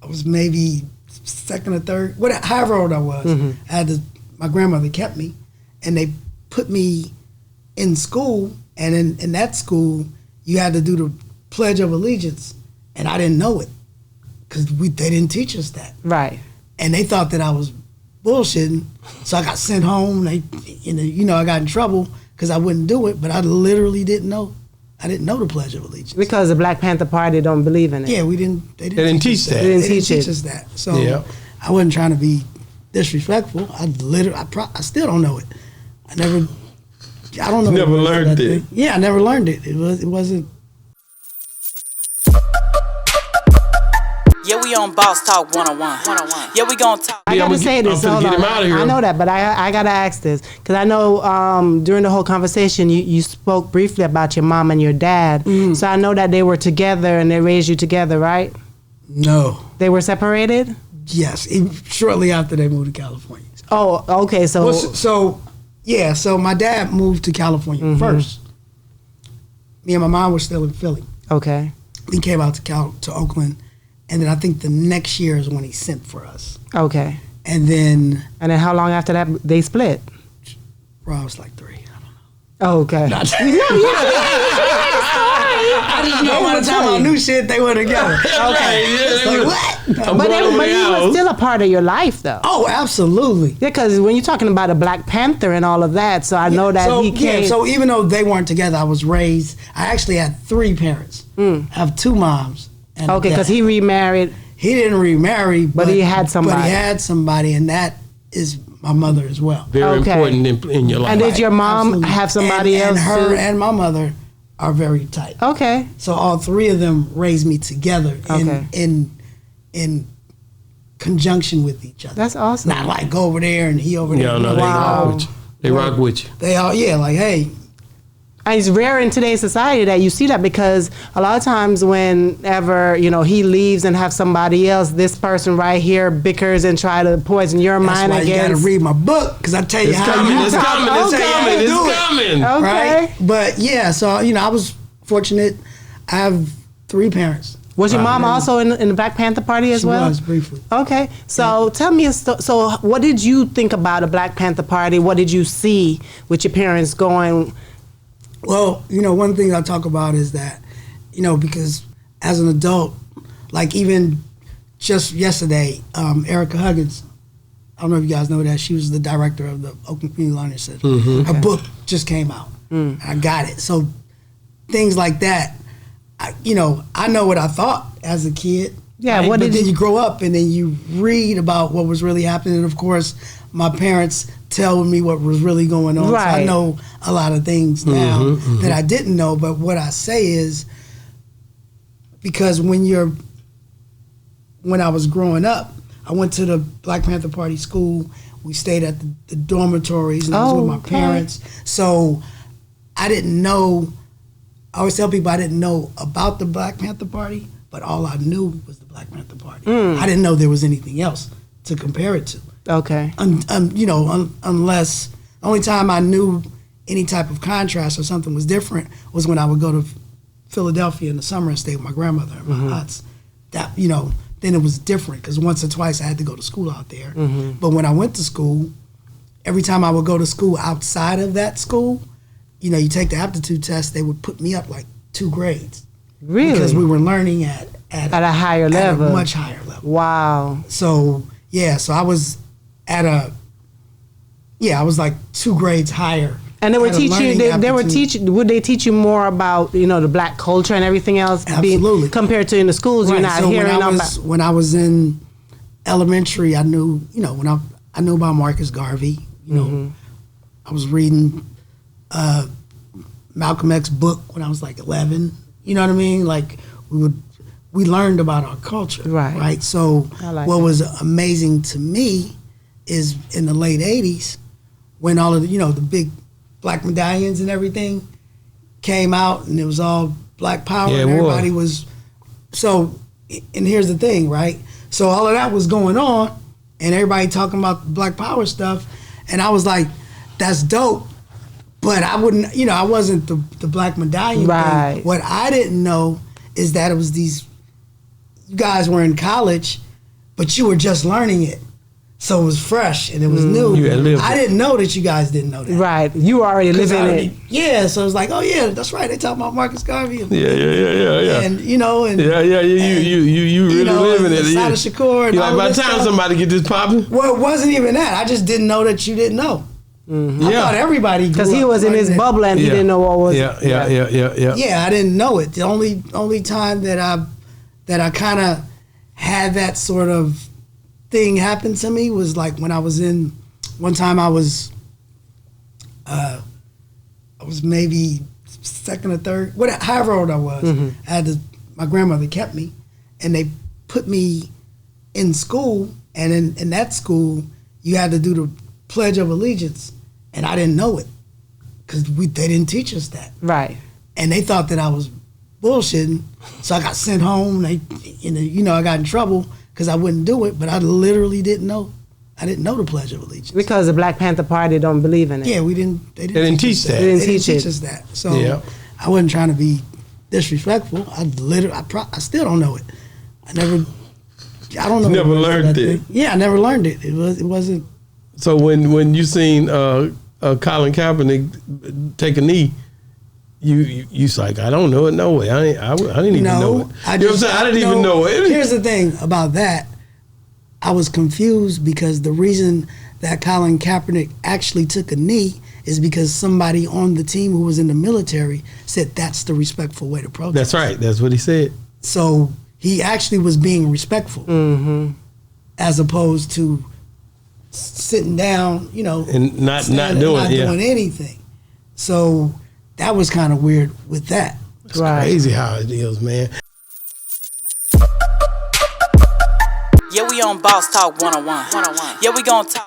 was maybe second or third, however old I was. Mm-hmm. My grandmother kept me, and they put me in school, and in that school, you had to do the Pledge of Allegiance, and I didn't know it because they didn't teach us that. Right. And they thought that I was bullshitting, so I got sent home. I got in trouble because I wouldn't do it, but I literally didn't know. I didn't know the Pledge of Allegiance. Because the Black Panther Party don't believe in it. Yeah, They didn't teach that. They didn't teach us that. So I wasn't trying to be disrespectful. I still don't know it. I don't know. Never learned it. Yeah, I never learned it. It wasn't. Yeah, we on Boss Talk 101. Yeah, we gonna talk. I gotta say this. I'm finna get him out of here. I know that, but I gotta ask this because I know during the whole conversation you spoke briefly about your mom and your dad. Mm. So I know that they were together and they raised you together, right? No. They were separated? Yes, shortly after they moved to California. Oh, okay. So so my dad moved to California first. Me and my mom were still in Philly. Okay. He came out to Oakland. And then I think the next year is when he sent for us. Okay. And then how long after that they split? Bro, I was like 3. I don't know. Oh, okay. I just know by the time I knew shit, they were together. Okay. It's like, what? But he was still a part of your life, though. Oh, absolutely. Yeah, because when you're talking about a Black Panther and all of that, so I know that he came. Yeah, so even though they weren't together, I was raised. I actually had 3 parents. I have 2 moms. Okay, because he remarried. He didn't remarry, but he had somebody. But he had somebody, and that is my mother as well. Very important in your life. And did your mom have somebody else? And her too? and my mother are very tight. Okay. So all 3 of them raised me together in conjunction with each other. That's awesome. Not like go over there and he over there. No, they rock with you. They rock with you. They all, like, hey. And it's rare in today's society that you see that because a lot of times whenever, he leaves and have somebody else, this person right here bickers and try to poison your mind against. That's why you got to read my book because I tell you it's coming. It's coming. Right? But yeah, so, I was fortunate. I have 3 parents. Was your mom also in the Black Panther Party as well? She was, briefly. Okay. So tell me, so what did you think about a Black Panther Party? What did you see with your parents going? Well, one thing I talk about is that, because as an adult, like even just yesterday, Erica Huggins, I don't know if you guys know that, she was the director of the Oakland Community Learning Center. Mm-hmm. Her book just came out. I got it. So things like that, I know what I thought as a kid. Yeah, right? But then you grow up and then you read about what was really happening. And of course, my parents tell me what was really going on. Right. So I know a lot of things now that I didn't know. But what I say is, because when I was growing up, I went to the Black Panther Party school. We stayed at the dormitories and I was with my parents. So I didn't know, I always tell people I didn't know about the Black Panther Party, but all I knew was the Black Panther Party. I didn't know there was anything else to compare it to. Okay. Unless the only time I knew any type of contrast or something was different was when I would go to Philadelphia in the summer and stay with my grandmother and my aunts. That, then it was different because once or twice I had to go to school out there. But when I went to school, every time I would go to school outside of that school, you take the aptitude test, they would put me up like 2 grades. Really? Because we were learning at a higher level. At a much higher level. Wow. So, so I was I was like 2 grades higher. And they would teach you. Would they teach you more about the Black culture and everything else? Absolutely. Compared to in the schools, right. You're not hearing about. When I was in elementary, I knew I knew about Marcus Garvey. I was reading Malcolm X's book when I was like 11. You know what I mean? Like we learned about our culture, right? So what was amazing to me is in the late 80s when all of the big Black medallions and everything came out and it was all Black power and everybody was so. And here's the thing, right? So all of that was going on and everybody talking about the Black power stuff, and I was like, that's dope. But I wouldn't, I wasn't the Black medallion thing. What I didn't know is that it was you guys were in college but you were just learning it. So it was fresh and it was new. I didn't know that you guys didn't know that. Right. You were already living it. Yeah, so it was like, oh yeah, that's right. They talking about Marcus Garvey. And, Yeah. And you know, and you really living it. Sada Shakur. You're like, by the time somebody get this popping. Well, it wasn't even that. I just didn't know that you didn't know. Mm-hmm. I thought everybody, because he was in his bubble and he didn't know what was. Yeah. Yeah, I didn't know it. The only time that I kind of had that sort of thing happen to me was like when I was in. One time I was maybe second or third, however old I was. Mm-hmm. I had my grandmother kept me, and they put me in school, and in that school you had to do the Pledge of Allegiance, and I didn't know it because they didn't teach us that. Right. And they thought that I was bullshitting, so I got sent home. I got in trouble because I wouldn't do it, but I literally didn't know. I didn't know the Pledge of Allegiance. Because the Black Panther Party don't believe in it. Yeah, they didn't teach that. They didn't teach us that. So I wasn't trying to be disrespectful. I still don't know it. I don't know. Never learned it. Yeah, I never learned it. It wasn't. So when you seen Colin Kaepernick take a knee, you's like, I don't know it, no way. I didn't even know it. I didn't even know it. Here's the thing about that. I was confused because the reason that Colin Kaepernick actually took a knee is because somebody on the team who was in the military said that's the respectful way to protest. That's right. That's what he said. So he actually was being respectful, as opposed to sitting down, and not doing anything. So that was kind of weird with that. It's crazy how it is, man. Yeah, we on Boss Talk 101. Yeah, we gonna talk.